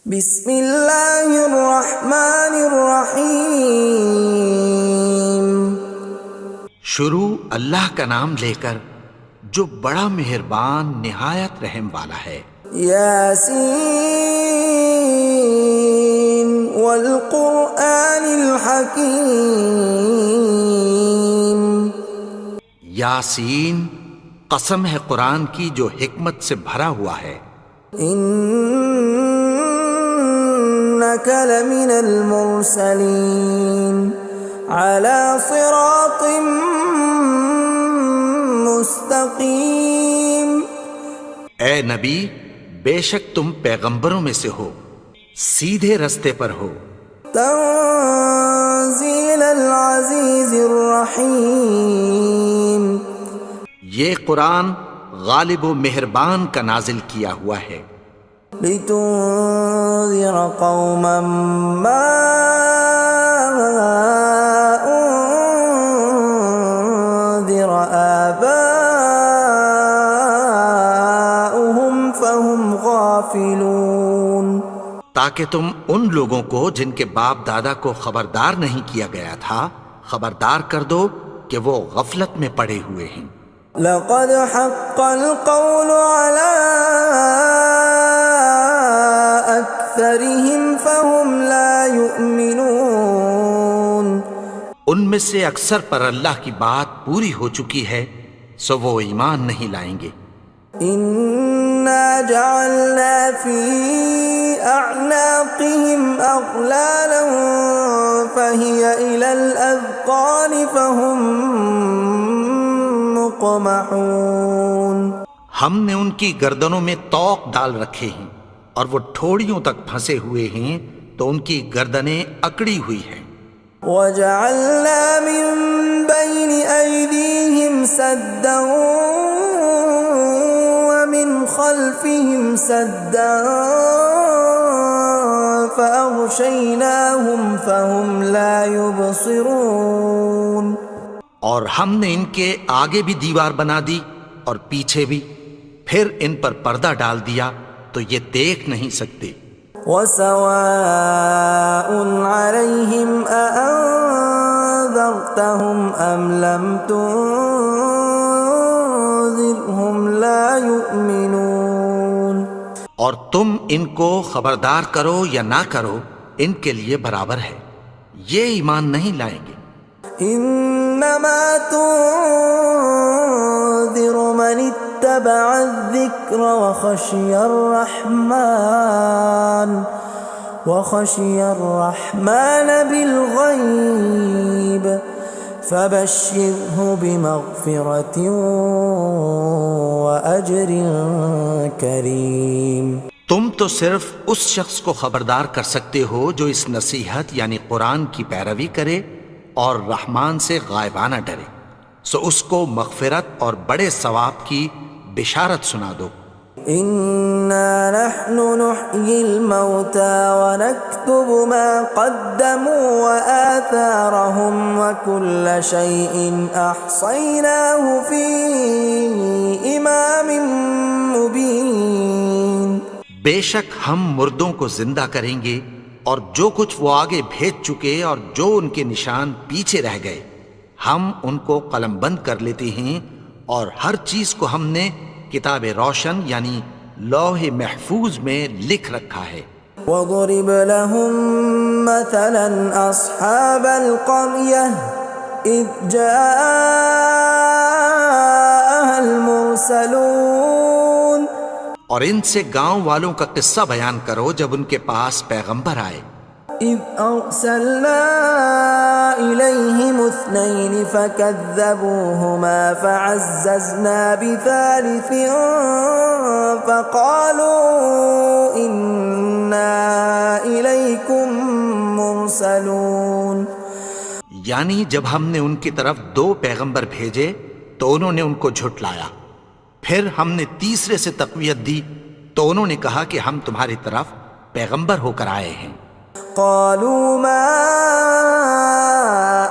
بسم اللہ الرحمن الرحیم۔ شروع اللہ کا نام لے کر جو بڑا مہربان نہایت رحم والا ہے۔ یاسین والقرآن الحکیم۔ یاسین، قسم ہے قرآن کی جو حکمت سے بھرا ہوا ہے۔ انک لمن المرسلین علی صراط مستقیم۔ اے نبی، بے شک تم پیغمبروں میں سے ہو، سیدھے رستے پر ہو۔ تنزیل العزیز الرحیم۔ یہ قرآن غالب و مہربان کا نازل کیا ہوا ہے۔ لتنذر قوما ما انذر آباؤهم فهم غافلون۔ تاکہ تم ان لوگوں کو جن کے باپ دادا کو خبردار نہیں کیا گیا تھا خبردار کر دو کہ وہ غفلت میں پڑے ہوئے ہیں۔ لقد حق القول على أكثرهم فهم لا يؤمنون۔ ان میں سے اکثر پر اللہ کی بات پوری ہو چکی ہے سو وہ ایمان نہیں لائیں گے۔ إنا جعلنا في أعناقهم أغلالا فهي إلى الأذقان فهم مقمحون۔ ہم نے ان کی گردنوں میں طوق ڈال رکھے ہیں اور وہ ٹھوڑیوں تک پھنسے ہوئے ہیں تو ان کی گردنیں اکڑی ہوئی ہیں۔ وَجَعَلْنَا مِن بَيْنِ أَيْدِيهِمْ سَدًّا وَمِنْ خَلْفِهِمْ سَدًّا فَأَغْشَيْنَاهُمْ فَهُمْ لَا يُبْصِرُونَ۔ اور ہم نے ان کے آگے بھی دیوار بنا دی اور پیچھے بھی، پھر ان پر پردہ ڈال دیا تو یہ دیکھ نہیں سکتے۔ وَسَوَاءٌ عَلَيْهِمْ أَأَنذَرْتَهُمْ أَمْ لَمْ تُنذِرْهُمْ لَا يُؤْمِنُونَ۔ اور تم ان کو خبردار کرو یا نہ کرو ان کے لیے برابر ہے، یہ ایمان نہیں لائیں گے۔ انما تنذر من اتبع الذکر وخشی الرحمن بالغیب فبشرہ بمغفرۃ واجر کریم۔ تم تو صرف اس شخص کو خبردار کر سکتے ہو جو اس نصیحت یعنی قرآن کی پیروی کرے اور رحمان سے غائبانہ ڈرے، سو اس کو مغفرت اور بڑے ثواب کی بشارت سنا دو۔ اِنَّا نَحْنُ نُحْيِي الْمَوْتَى وَنَكْتُبُ مَا قَدَّمُوا وَآثَارَهُمْ وَكُلَّ شَيْءٍ أَحْصَيْنَاهُ فِي إِمَامٍ مُبِينٍ۔ بے شک ہم مردوں کو زندہ کریں گے اور جو کچھ وہ آگے بھیج چکے اور جو ان کے نشان پیچھے رہ گئے ہم ان کو قلم بند کر لیتے ہیں، اور ہر چیز کو ہم نے کتاب روشن یعنی لوح محفوظ میں لکھ رکھا ہے۔ وَضُرِبْ لَهُم مَّثَلًا أَصْحَابَ الْقَرْيَةِ إِذْ جَاءَهَا الْمُرْسَلُونَ۔ اور ان سے گاؤں والوں کا قصہ بیان کرو جب ان کے پاس پیغمبر آئے۔ إِذْ أَرْسَلْنَا إِلَيْهِمُ اثْنَيْنِ فَكَذَّبُوهُمَا فَعَزَّزْنَا بِثَالِثٍ فَقَالُوا إِنَّا إِلَيْكُمْ مُرْسَلُونَ۔ یعنی جب ہم نے ان کی طرف دو پیغمبر بھیجے تو انہوں نے ان کو جھٹلایا، پھر ہم نے تیسرے سے تقویت دی تو انہوں نے کہا کہ ہم تمہاری طرف پیغمبر ہو کر آئے ہیں۔ قالوا ما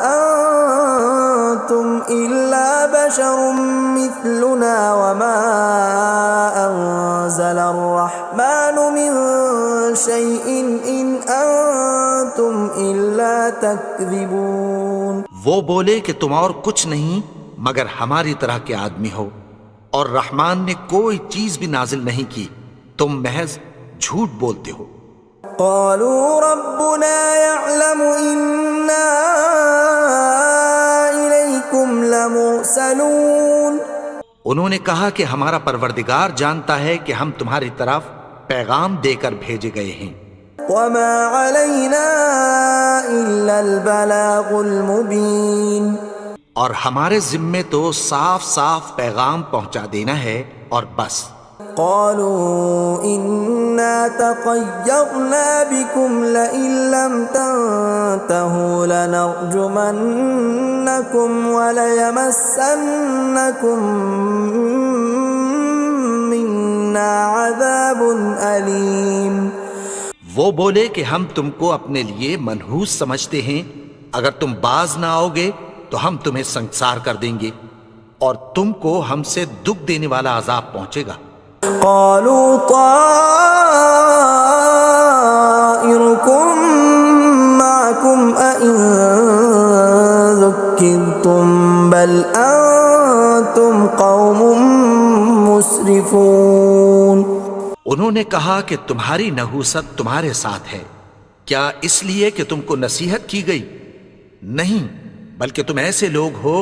أنتم إلا بشر مثلنا وما أنزل الرحمن من شيء إن أنتم إلا تكذبون. وہ بولے کہ تم اور کچھ نہیں مگر ہماری طرح کے آدمی ہو، اور رحمان نے کوئی چیز بھی نازل نہیں کی، تم محض جھوٹ بولتے ہو. قالوا ربنا يعلم إنا إليكم لمرسلون. انہوں نے کہا کہ ہمارا پروردگار جانتا ہے کہ ہم تمہاری طرف پیغام دے کر بھیجے گئے ہیں. وما علينا إلا البلاغ المبين. اور ہمارے ذمے تو صاف صاف پیغام پہنچا دینا ہے اور بس. قالوا إنا تطيرنا بكم لئن لم تنتهوا لنرجمنكم وليمسنكم منا عذاب أليم. وہ بولے کہ ہم تم کو اپنے لیے منحوس سمجھتے ہیں، اگر تم باز نہ آؤ گے تو ہم تمہیں سنسار کر دیں گے اور تم کو ہم سے دکھ دینے والا عذاب پہنچے گا. قالوا طائركم معكم أئن ذكرتم بل أنتم قوم مسرفون. انہوں نے کہا کہ تمہاری نحوست تمہارے ساتھ ہے، کیا اس لیے کہ تم کو نصیحت کی گئی؟ نہیں، بلکہ تم ایسے لوگ ہو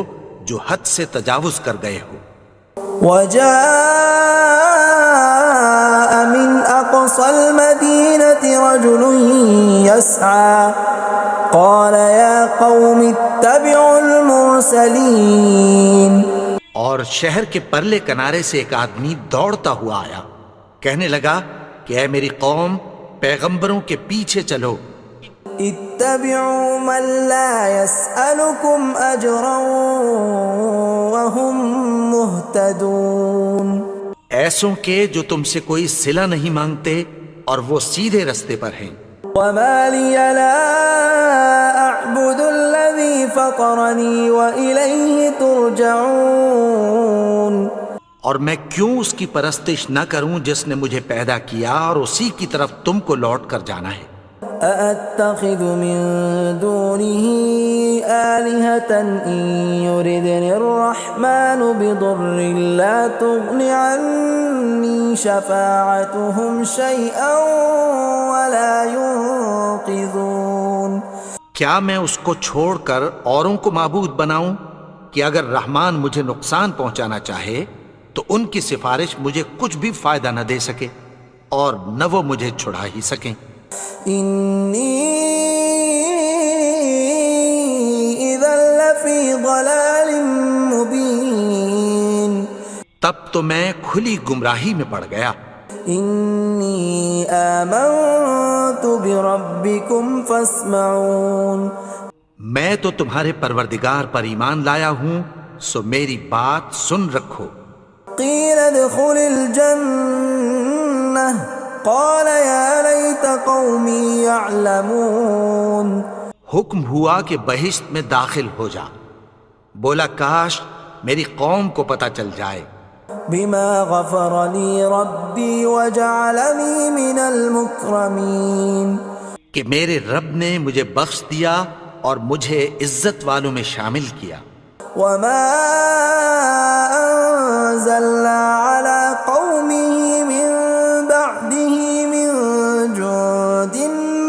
جو حد سے تجاوز کر گئے ہو. وجاء من أقصى المدينة رجل يسعى قال يا قوم اتبعوا المرسلين. اور شہر کے پرلے کنارے سے ایک آدمی دوڑتا ہوا آیا، کہنے لگا کہ اے میری قوم، پیغمبروں کے پیچھے چلو. اتبعوا من لا يسألكم أجرا وهم مهتدون. ایسوں کے جو تم سے کوئی صلہ نہیں مانگتے اور وہ سیدھے رستے پر ہیں. وما لي لا أعبد الذي فطرني وإليه ترجعون. اور میں کیوں اس کی پرستش نہ کروں جس نے مجھے پیدا کیا اور اسی کی طرف تم کو لوٹ کر جانا ہے. أأتخذ من دونه آلهة إن يردني الرحمن بضر لا تغن عني شفاعتهم شيئا ولا ينقذون. کیا میں اس کو چھوڑ کر اوروں کو معبود بناؤں کہ اگر رحمان مجھے نقصان پہنچانا چاہے تو ان کی سفارش مجھے کچھ بھی فائدہ نہ دے سکے اور نہ وہ مجھے چھڑا ہی سکیں. إني إذا لفي ضلال مبين. تب تو میں کھلی گمراہی میں پڑ گیا. إني آمنت بربكم فاسمعون. میں تو تمہارے پروردگار پر ایمان لایا ہوں، سو میری بات سن رکھو. قيل ادخل الجنة قال يا ليت قومي يعلمون. حکم ہوا کہ بہشت میں داخل ہو جا. بولا کاش میری قوم کو پتہ چل جائے. بما غفر لي ربي وجعلني من المكرمين. کہ میرے رب نے مجھے بخش دیا اور مجھے عزت والوں میں شامل کیا. وما أنزلنا على قومه من بعده من جند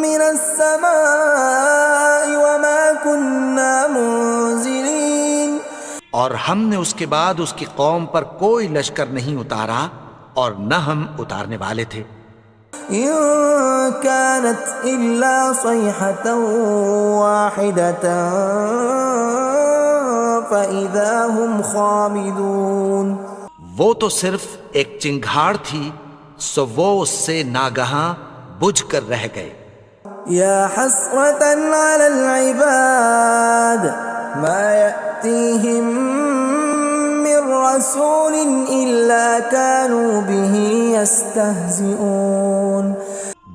من السماء وما كنا منزلين. اور ہم نے اس کے بعد اس کی قوم پر کوئی لشکر نہیں اتارا اور نہ ہم اتارنے والے تھے. إن كانت إلا صيحة واحدة فإذا هم خامدون. وہ تو صرف ایک چنگھاڑ تھی، سو وہ اس سے ناگہاں بجھ کر رہ گئے. يا حسرة على العباد ما يأتيهم من رسول إلا كانوا به يستهزئون.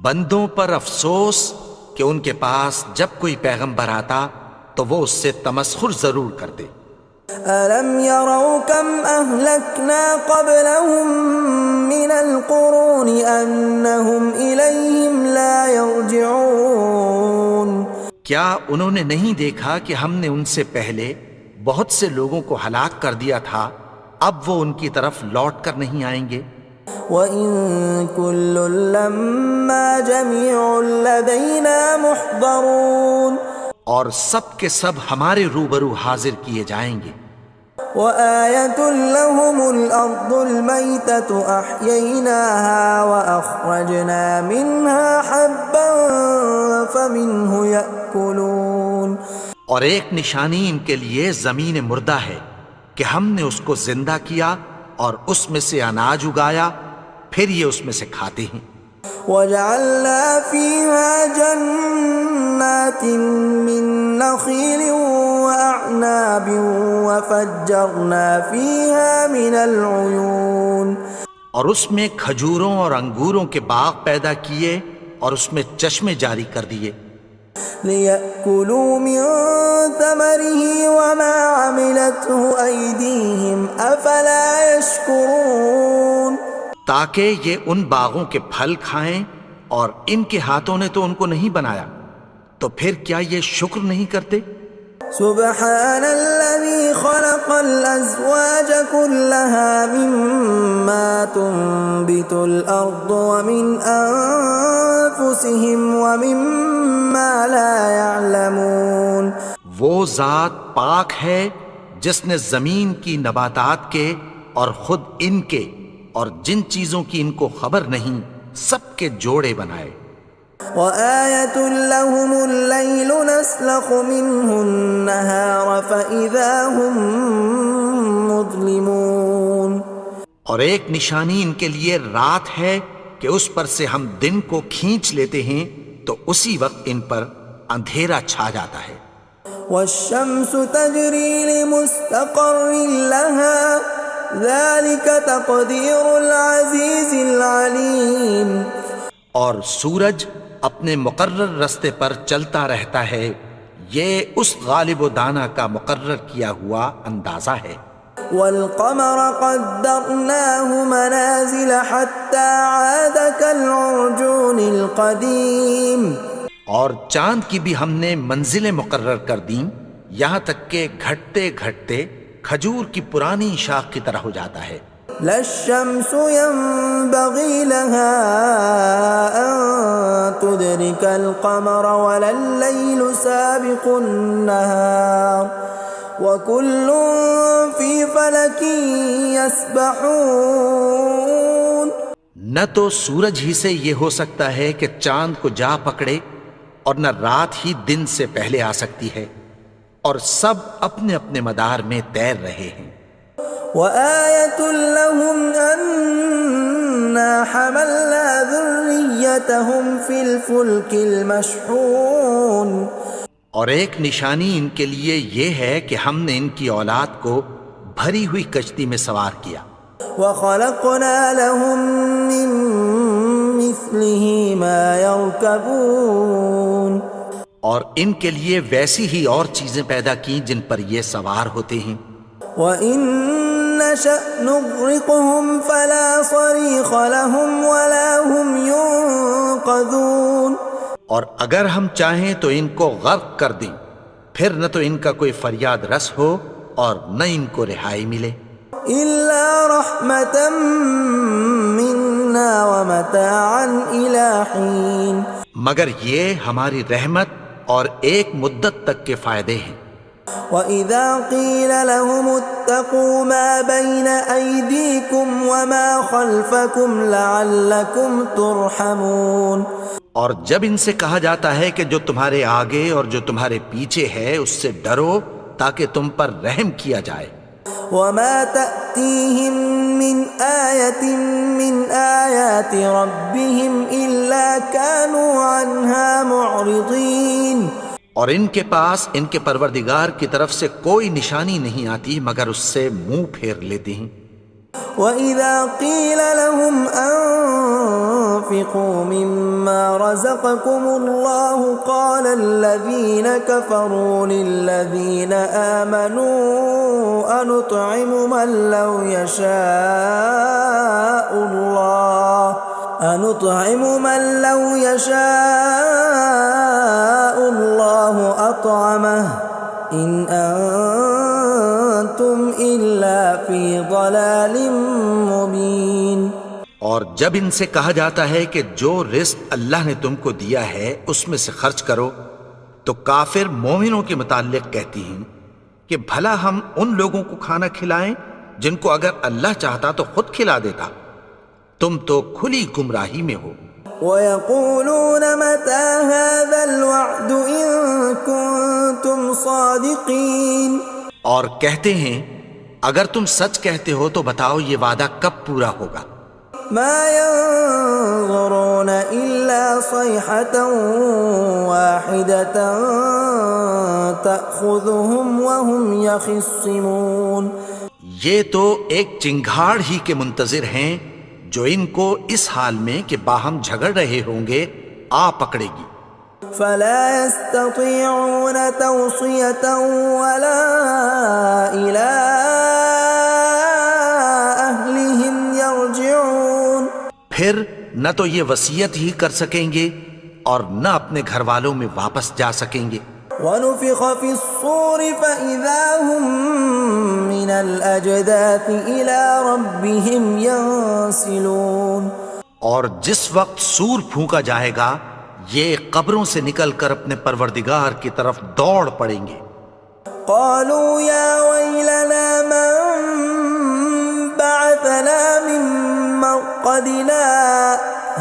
بندوں پر افسوس کہ ان کے پاس جب کوئی پیغمبر آتا تو وہ اس سے تمسخر ضرور کرتے. ألم يروا كم أهلكنا قبلهم من القرون أنهم إليهم لا يرجعون کیا انہوں نے نہیں دیکھا کہ ہم نے ان سے پہلے بہت سے لوگوں کو ہلاک کر دیا تھا، اب وہ ان کی طرف لوٹ کر نہیں آئیں گے؟ وَإِن كُلٌّ لَّمَّا جَمِيعٌ لَّدَيْنَا مُحْضَرُونَ اور سب کے سب ہمارے روبرو حاضر کیے جائیں گے۔ وَآيَةٌ لَّهُمُ الْأَرْضُ الْمَيْتَةُ أَحْيَيْنَاهَا وَأَخْرَجْنَا مِنْهَا حَبًّا فَمِنْهُ يَأْكُلُونَ اور ایک نشانی ان کے لیے زمین مردہ ہے کہ ہم نے اس کو زندہ کیا اور اس میں سے اناج اگایا، پھر یہ اس میں سے کھاتے ہیں۔ وَجَعَلْنَا فِيهَا جَنَّاتٍ مِّن نَّخِيلٍ وَأَعْنَابٍ وَفَجَّرْنَا فِيهَا مِنَ الْعُيُونِ اور اس میں کھجوروں اور انگوروں کے باغ پیدا کیے اور اس میں چشمے جاری کر دیے، لِيَأْكُلُوا مِن ثَمَرِهِ وَمَا عَمِلَتْهُ أَيْدِيهِمْ أَفَلَا يَشْكُرُونَ تاکہ یہ ان باغوں کے پھل کھائیں، اور ان کے ہاتھوں نے تو ان کو نہیں بنایا، تو پھر کیا یہ شکر نہیں کرتے؟ سبحان الذي خلق الأزواج كلها مما تنبت الأرض ومن أنفسهم ومما لا يعلمون وہ ذات پاک ہے جس نے زمین کی نباتات کے اور خود ان کے اور جن چیزوں کی ان کو خبر نہیں سب کے جوڑے بنائے۔ وَآيَةٌ لَّهُمُ اللَّيْلُ نَسْلَخُ مِنْهُ النَّهَارَ فَإِذَا هُمْ مُظْلِمُونَ اور ایک نشانی ان کے لیے رات ہے کہ اس پر سے ہم دن کو کھینچ لیتے ہیں تو اسی وقت ان پر اندھیرا چھا جاتا ہے۔ وَالشَّمْسُ تَجْرِي لِمُسْتَقَرٍّ لَّهَا ذَلِكَ تَقْدِيرُ الْعَزِيزِ الْعَلِيمِ اور سورج اپنے مقرر رستے پر چلتا رہتا ہے، یہ اس غالب و دانا کا مقرر کیا ہوا اندازہ ہے۔ وَالْقَمَرَ قَدَّرْنَاهُ مَنَازِلَ حَتَّى عَادَ كَالْعُرْجُونِ الْقَدِيمِ اور چاند کی بھی ہم نے منزلیں مقرر کر دیں، یہاں تک کہ گھٹتے گھٹتے کھجور کی پرانی شاخ کی طرح ہو جاتا ہے۔ لا الشمس ينبغي لها أن تدرك القمر ولا الليل سابق النهار وكل في فلك يسبحون نہ تو سورج ہی سے یہ ہو سکتا ہے کہ چاند کو جا پکڑے، اور نہ رات ہی دن سے پہلے آ سکتی ہے، اور سب اپنے اپنے مدار میں تیر رہے ہیں۔ وَآيَةٌ لَّهُمْ أَنَّا حَمَلْنَا ذُرِّيَّتَهُمْ فِي الْفُلْكِ الْمَشْحُونِ اور ایک نشانی ان کے لیے یہ ہے کہ ہم نے ان کی اولاد کو بھری ہوئی کشتی میں سوار کیا۔ وَخَلَقْنَا لَهُم مِّن مِّثْلِهِ مَا يَرْكَبُونَ اور ان کے لیے ویسی ہی اور چیزیں پیدا کی جن پر یہ سوار ہوتے ہیں۔ وَإِن نَّشَأْ نُغْرِقْهُمْ فَلَا صَرِيخَ لَهُمْ وَلَا هُمْ يُنقَذُونَ اور اگر ہم چاہیں تو ان کو غرق کر دیں، پھر نہ تو ان کا کوئی فریاد رس ہو اور نہ ان کو رہائی ملے۔ إِلَّا رَحْمَةً مِّنَّا وَمَتَاعًا إِلَىٰ حِينٍ مگر یہ ہماری رحمت اور ایک مدت تک کے فائدے ہیں۔ وَإِذَا قِيلَ لَهُمُ اتَّقُوا مَا بَيْنَ أَيْدِيكُمْ وَمَا خَلْفَكُمْ لَعَلَّكُمْ تُرْحَمُونَ اور جب ان سے کہا جاتا ہے کہ جو تمہارے آگے اور جو تمہارے پیچھے ہے اس سے ڈرو تاکہ تم پر رحم کیا جائے۔ وَمَا تَأْتِيهِم مِّنْ آيَةٍ مِّنْ آيَاتِ رَبِّهِمْ إِلَّا كَانُوا عَنْهَا مُعْرِضِينَ اور ان کے پاس ان کے پروردگار کی طرف سے کوئی نشانی نہیں آتی مگر اس سے منہ پھیر لیتے ہیں۔ وَإِذَا قِيلَ لَهُمْ وأنفقوا مما رزقكم الله قال الذين كفروا للذين آمنوا أنطعم من لو يشاء الله أطعمه إن أنتم إلا في ضلال مبين۔ اور جب ان سے کہا جاتا ہے کہ جو رزق اللہ نے تم کو دیا ہے اس میں سے خرچ کرو، تو کافر مومنوں کے متعلق کہتی ہیں کہ بھلا ہم ان لوگوں کو کھانا کھلائیں جن کو اگر اللہ چاہتا تو خود کھلا دیتا، تم تو کھلی گمراہی میں ہو۔ وَيَقُولُونَ مَتَى هَذَا الْوَعْدُ إِن كُنتُمْ صَادِقِينَ، اور کہتے ہیں اگر تم سچ کہتے ہو تو بتاؤ یہ وعدہ کب پورا ہوگا۔ مَا يَنظُرُونَ إِلَّا صَيْحَةً وَاحِدَةً تَأْخُذُهُمْ وَهُمْ يَخِصِّمُونَ، یہ تو ایک چنگھاڑ ہی کے منتظر ہیں جو ان کو اس حال میں کہ باہم جھگڑ رہے ہوں گے آ پکڑے گی۔ فَلَا يَسْتَطِيعُونَ تَوْصِيَةً وَلَا إِلَىٰ أَهْلِهِمْ يَرْجِعُونَ، پھر نہ تو یہ وصیت ہی کر سکیں گے اور نہ اپنے گھر والوں میں واپس جا سکیں گے۔ وَنُفِخَ فِي الصُّورِ فَإِذَا هُم مِّنَ الْأَجْدَاثِ إِلَىٰ رَبِّهِمْ يَنسِلُونَ، اور جس وقت سور پھونکا جائے گا یہ قبروں سے نکل کر اپنے پروردگار کی طرف دوڑ پڑیں گے۔ قالوا يا ويلنا من بعثنا من مرقدنا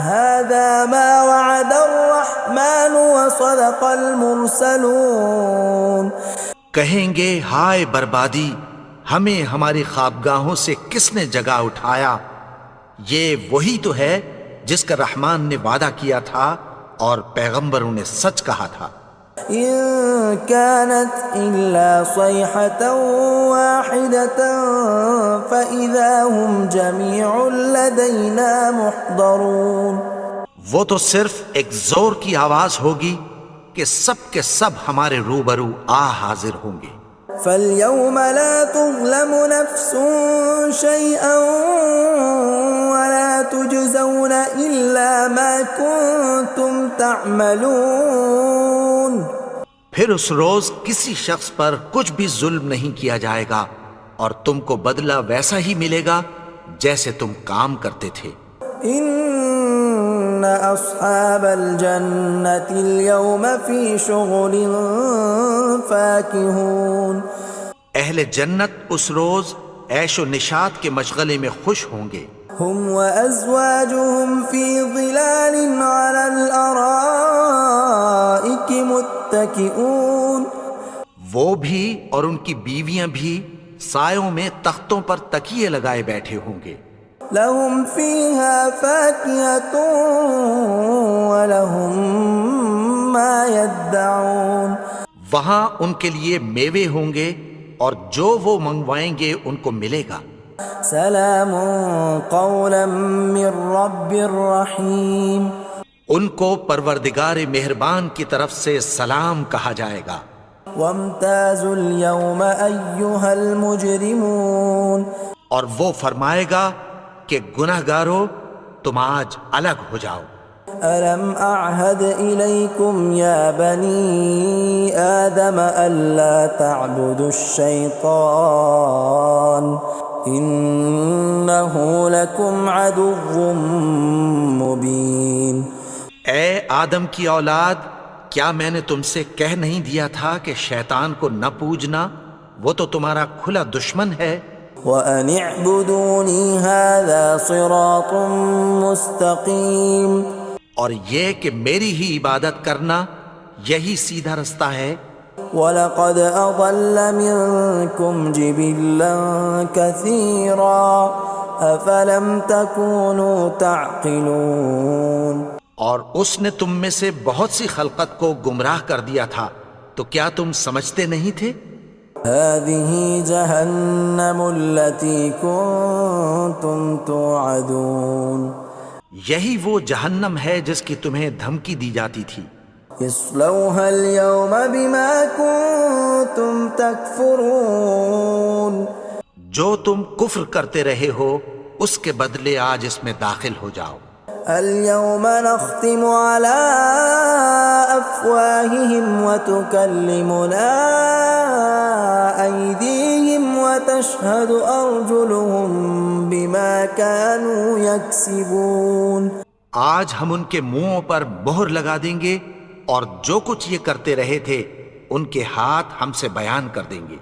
هذا ما وعد الرحمن وصدق المرسلون، کہیں گے ہائے بربادی، ہمیں ہماری خوابگاہوں سے کس نے جگا اٹھایا، یہ وہی تو ہے جس کا رحمان نے وعدہ کیا تھا اور پیغمبروں نے سچ کہا تھا۔ إن كانت إلا صيحة واحدة فإذا هم جميع لدينا محضرون، وہ تو صرف ایک زور کی آواز ہوگی کہ سب کے سب ہمارے روبرو آ حاضر ہوں گے۔ فاليوم لا تظلم نفس شيئا ولا تجزون إلا ما كنتم تعملون، پھر اس روز کسی شخص پر کچھ بھی ظلم نہیں کیا جائے گا اور تم کو بدلہ ویسا ہی ملے گا جیسے تم کام کرتے تھے۔ ان اصحاب الجنة اليوم في شغل فاكهون، اہل جنت اس روز عیش و نشاط کے مشغلے میں خوش ہوں گے۔ هم وازواجهم في ظلال على الارائك متكئون، وہ بھی اور ان کی بیویاں بھی سایوں میں تختوں پر تکیے لگائے بیٹھے ہوں گے۔ لهم فيها فاكهة ولهم ما يدعون، وہاں ان کے لیے میوے ہوں گے اور جو وہ منگوائیں گے ان کو ملے گا۔ سلام قولا من رب رحیم، ان کو پروردگار مہربان کی طرف سے سلام کہا جائے گا۔ وامتازوا اليوم ایھا المجرمون، اور وہ فرمائے گا کہ گنہگارو تم آج الگ ہو جاؤ۔ ألم أعهد إليكم يا بني آدم ألا تعبدوا الشيطان إنه لكم عدو مبين۔ اے آدم کی اولاد، کیا میں نے تم سے کہہ نہیں دیا تھا کہ شیطان کو نہ پوجنا، وہ تو تمہارا کھلا دشمن ہے۔ وَأَنِ اعْبُدُونِي هَذَا صِرَاطٌ مُسْتَقِيمٌ، اور یہ کہ میری ہی عبادت کرنا یہی سیدھا رستہ ہے۔ وَلَقَدْ أَضَلَّ مِنْكُمْ جِبِلًّا كَثِيرًا أَفَلَمْ تَكُونُوا تَعْقِلُونَ، اور اس نے تم میں سے بہت سی خلقت کو گمراہ کر دیا تھا، تو کیا تم سمجھتے نہیں تھے؟ هَذِهِ جَهَنَّمُ الَّتِي كُنْتُمْ تُوعَدُونَ، یہی وہ جہنم ہے جس کی تمہیں دھمکی دی جاتی تھی. اصلوها اليوم بما كنتم تكفرون. جو تم کفر کرتے رہے ہو اس کے بدلے آج اس میں داخل ہو جاؤ. اليوم نختم على أفواههم وتكلمنا أيديهم وتشهد أرجلهم بما كانوا يكسبون. آج ہم ان کے منہوں پر مہر لگا دیں گے اور جو کچھ یہ کرتے رہے تھے ان کے ہاتھ ہم سے بیان کر دیں گے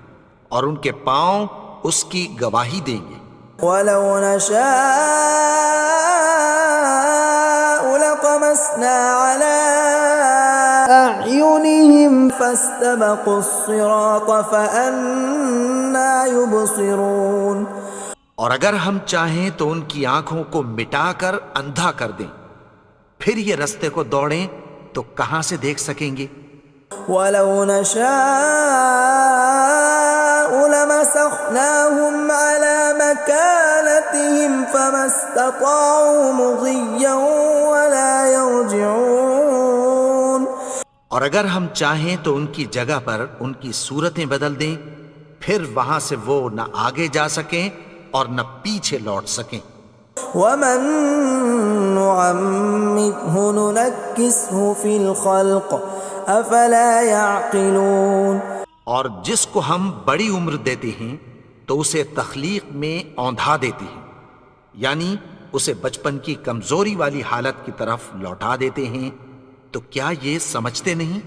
اور ان کے پاؤں اس کی گواہی دیں گے. ولو نشاء لطمسنا على أعينهم فاستبقوا الصراط فأنى يبصرون. اور اگر ہم چاہیں تو ان کی آنکھوں کو مٹا کر اندھا کر دیں، پھر یہ رستے کو دوڑیں تو کہاں سے دیکھ سکیں گے. ولو نشاء لمسخناهم على مكانتهم فما استطاعوا مضيا ولا يرجعون. اور اگر ہم چاہیں تو ان کی جگہ پر ان کی صورتیں بدل دیں، پھر وہاں سے وہ نہ آگے جا سکیں اور نہ پیچھے لوٹ سکیں. ومن نعمره ننكسه في الخلق افلا يعقلون. اور جس کو ہم بڑی عمر دیتے ہیں تو اسے تخلیق میں اوندھا دیتے ہیں، یعنی اسے بچپن کی کمزوری والی حالت کی طرف لوٹا دیتے ہیں. تو کیا یہ سمجھتے نہیں؟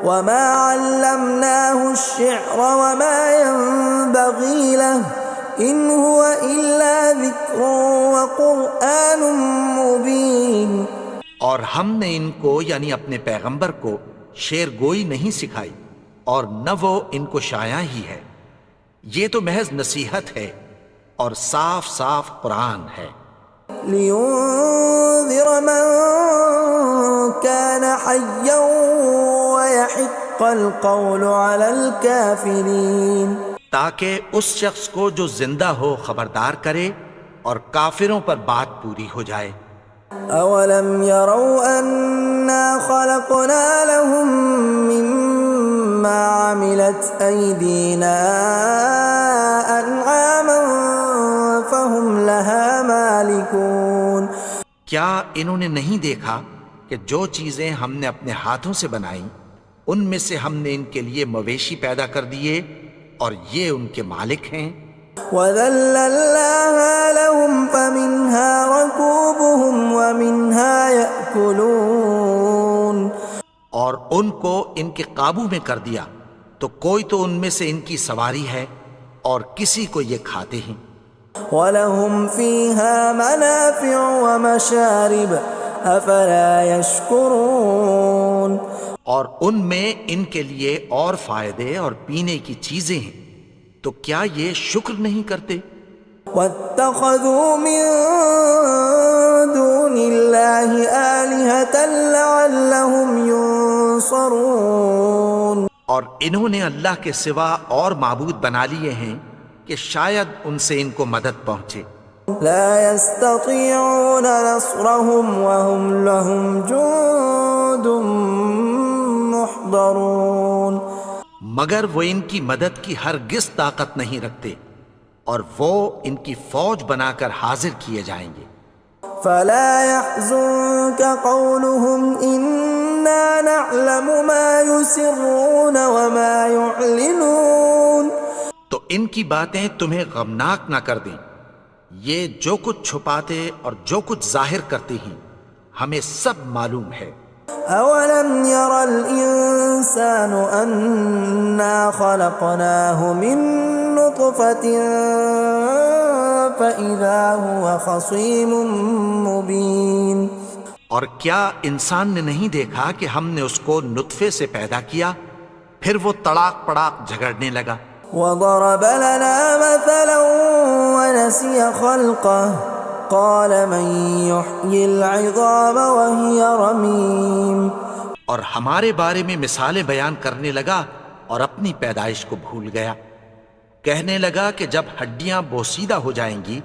وما علمناه الشعر وما ينبغي له ان هو الا ذکر وقرآن مبین. اور ہم نے ان کو یعنی اپنے پیغمبر کو شعر گوئی نہیں سکھائی اور نہ وہ ان کو شایع ہی ہے، یہ تو محض نصیحت ہے اور صاف صاف قرآن ہے. لینذر من كان حیا ويحق القول على الكافرین. تاکہ اس شخص کو جو زندہ ہو خبردار کرے اور کافروں پر بات پوری ہو جائے. اولم يروا انا خلقنا لهم مما عملت ايدينا انعاما فهم لها مالكون. کیا انہوں نے نہیں دیکھا کہ جو چیزیں ہم نے اپنے ہاتھوں سے بنائیں ان میں سے ہم نے ان کے لیے مویشی پیدا کر دیے اور یہ ان کے مالک ہیں. وَذَلَّلْنَاهَا لَهُمْ فَمِنْهَا رَكُوبُهُمْ وَمِنْهَا يَأْكُلُونَ. اور ان کو ان کے قابو میں کر دیا تو کوئی تو ان میں سے ان کی سواری ہے اور کسی کو یہ کھاتے ہیں. وَلَهُمْ فِيهَا مَنَافِعُ وَمَشَارِبُ أَفَلَا يَشْكُرُونَ. اور ان میں ان کے لیے اور فائدے اور پینے کی چیزیں ہیں، تو کیا یہ شکر نہیں کرتے؟ وَاتَّخَذُوا مِن دُونِ اللَّهِ آلِهَةً لَعَلَّهُمْ يُنصَرُونَ. اور انہوں نے اللہ کے سوا اور معبود بنا لیے ہیں کہ شاید ان سے ان کو مدد پہنچے. لا يستطيعون نصرهم وهم لهم جند محضرون. مگر وہ ان کی مدد کی ہرگز طاقت نہیں رکھتے اور وہ ان کی فوج بنا کر حاضر کیے جائیں گے. فلا يحزنك قولهم إنا نعلم ما يسرون وما يعلنون. تو ان کی باتیں تمہیں غمناک نہ کر دیں، یہ جو کچھ چھپاتے اور جو کچھ ظاہر کرتے ہیں ہمیں سب معلوم ہے. اولم ير الانسان انا خلقناه من نطفة فاذا هو خصيم مبين. اور کیا انسان نے نہیں دیکھا کہ ہم نے اس کو نطفے سے پیدا کیا پھر وہ تڑاک پڑاک جھگڑنے لگا. وضرب لنا مثلا ونسي خلقه قال من يحيي العظام وهي رميم. اور ہمارے بارے میں مثالیں بیان کرنے لگا اور اپنی پیدائش کو بھول گیا. کہنے لگا کہ جب ہڈیاں بوسیدہ ہو جائیں گی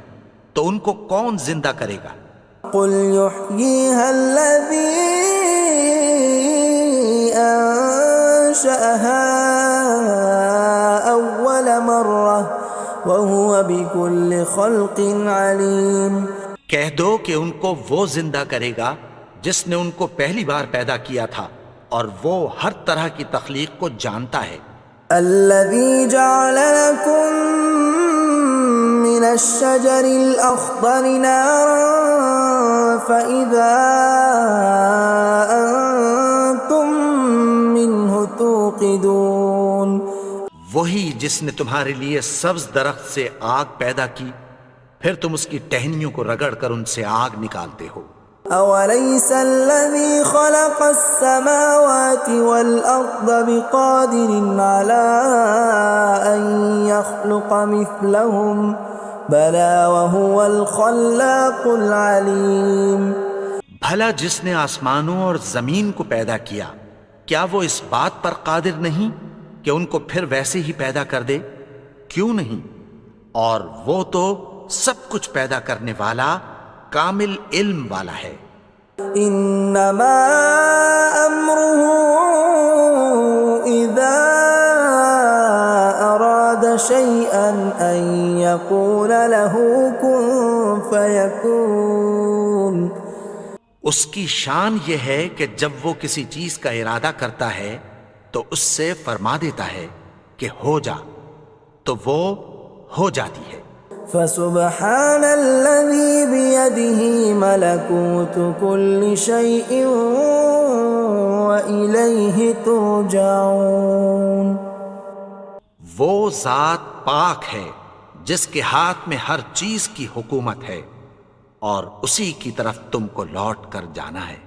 تو ان کو کون زندہ کرے گا قل يحييها الذي أنشأها أول مرة وهو بكل خلق عليم۔ کہہ دو کہ ان کو وہ زندہ کرے گا جس نے ان کو پہلی بار پیدا کیا تھا، اور وہ ہر طرح کی تخلیق کو جانتا ہے۔ الذي جعل لكم من الشجر الأخضر نارا فإذا أنتم منه توقدون، وہی جس نے تمہارے لیے سبز درخت سے آگ پیدا کی، پھر تم اس کی ٹہنیوں کو رگڑ کر ان سے آگ نکالتے ہو۔ أوليس الذي خلق السماوات والأرض بقادر على أن يخلق مثلهم بلى وهو الخلاق العليم۔ بھلا جس نے آسمانوں اور زمین کو پیدا کیا، کیا وہ اس بات پر قادر نہیں کہ ان کو پھر ویسے ہی پیدا کر دے؟ کیوں نہیں؟ اور وہ تو سب کچھ پیدا کرنے والا، کامل علم والا ہے۔ انما امره اذا اراد شيئا ان يقول له كن فيكون۔ اس کی شان یہ ہے کہ جب وہ کسی چیز کا ارادہ کرتا ہے تو اس سے فرما دیتا ہے کہ ہو جا، تو وہ ہو جاتی ہے۔ فسبحان الذي بيده ملكوت كل شيء وإليه ترجعون۔ وہ ذات پاک ہے جس کے ہاتھ میں ہر چیز کی حکومت ہے، اور اسی کی طرف تم کو لوٹ کر جانا ہے۔